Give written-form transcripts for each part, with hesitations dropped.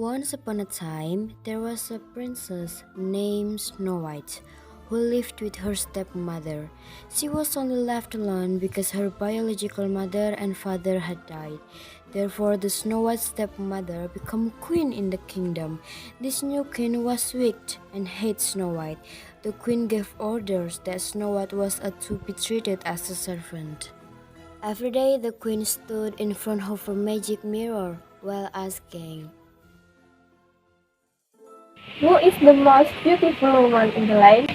Once upon a time, there was a princess named Snow White who lived with her stepmother. She was only left alone because her biological mother and father had died. Therefore, the Snow White stepmother became queen in the kingdom. This new queen was wicked and hated Snow White. The queen gave orders that Snow White was to be treated as a servant. Every day, the queen stood in front of her magic mirror while asking, Who is the most beautiful woman in the land?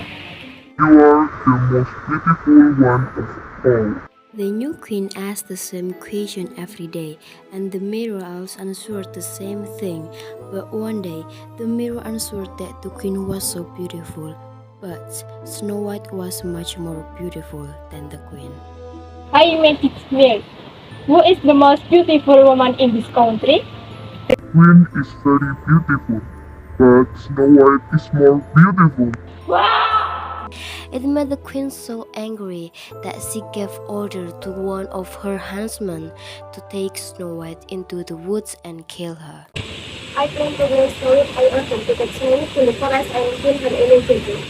You are the most beautiful one of all. The new queen asked the same question every day, and the mirror also answered the same thing. But one day, the mirror answered that the queen was so beautiful, but Snow White was much more beautiful than the queen. I make it clear. Who is the most beautiful woman in this country? Queen is very beautiful, but Snow White is more beautiful. Wow! It made the queen so angry that she gave order to one of her huntsmen to take Snow White into the woods and kill her. I plan to go straight. I order to take Snow to the forest and kill her immediately.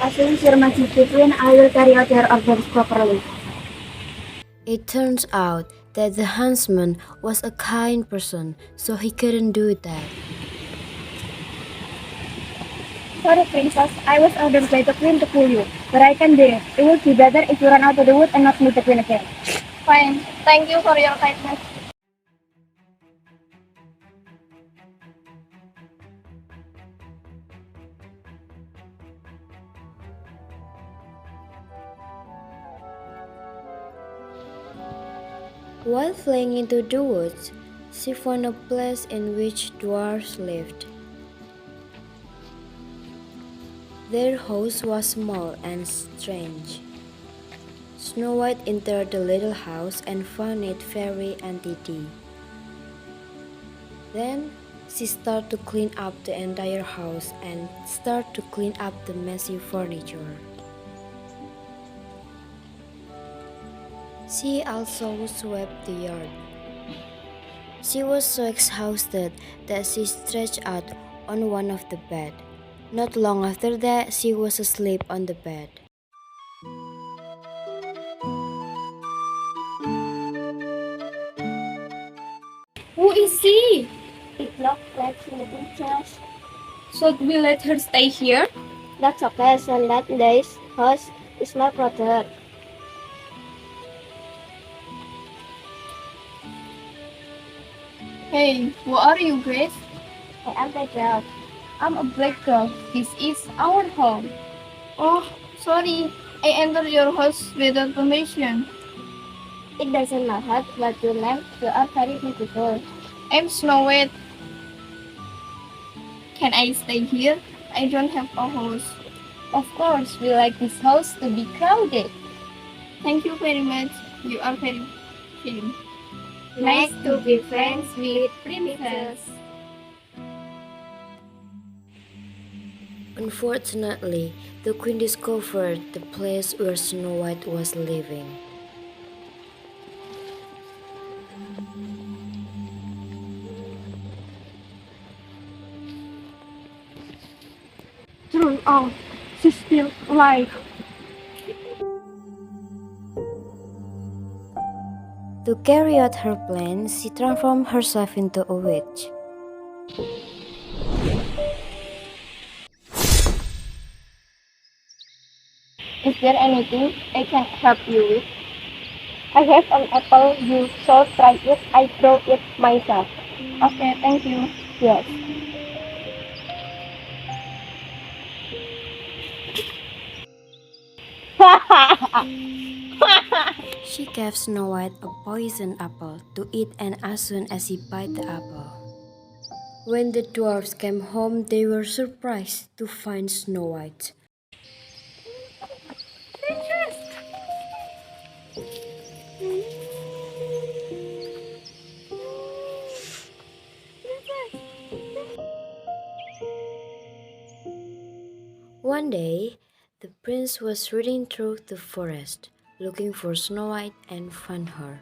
As soon as your majesty queen, I will carry out your orders properly. It turns out that the huntsman was a kind person, so he couldn't do that. Sorry, princess. I was ordered by the queen to kill you, but I can do it. It would be better if you run out of the wood and not meet the queen again. Fine. Thank you for your kindness. While flying into the woods, she found a place in which dwarfs lived. Their house was small and strange. Snow White entered the little house and found it very empty. Then she started to clean up the entire house and started to clean up the messy furniture. She also swept the yard. She was so exhausted that she stretched out on one of the bed. Not long after that, she was asleep on the bed. Who is she? It looks like the princess. Should we let her stay here? That's okay, so that day's house is my brother. Hey, who are you, Grace? I am the girl. I'm a black girl. This is our home. Oh, sorry. I entered your house without permission. It doesn't matter what your name. You are very beautiful. I'm Snow White. Can I stay here? I don't have a house. Of course, we like this house to be crowded. Thank you very much. You are very kind. Nice to be friends with Princess. Unfortunately, the queen discovered the place where Snow White was living. Turn out, she's still alive. To carry out her plan, she transformed herself into a witch. Is there anything I can help you with? I have an apple. You should try it. I brought it myself. Okay, thank you. Yes. She gave Snow White a poisoned apple to eat, and as soon as she bit the apple, when the dwarfs came home, they were surprised to find Snow White. One day, the prince was riding through the forest, looking for Snow White and found her.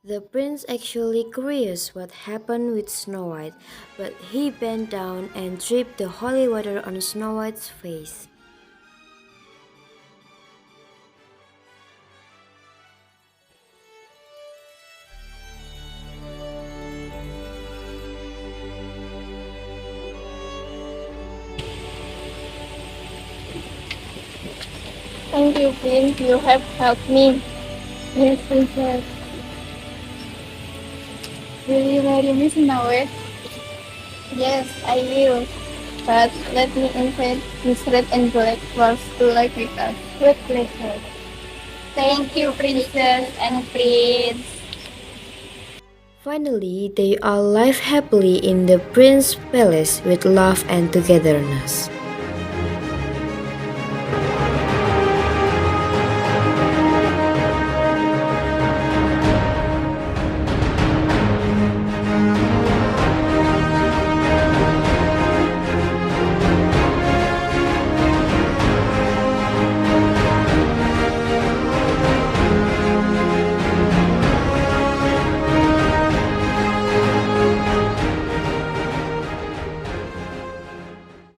The prince actually curious what happened with Snow White, but he bent down and dripped the holy water on Snow White's face. Thank you, Prince. You have helped me. Yes, Princess. Will you marry me, Snow White? Yes, I will. But let me invite Miss Red and Black Dwarfs to live with us. With pleasure. Thank you, Princess and Prince. Finally, they all live happily in the prince's palace with love and togetherness.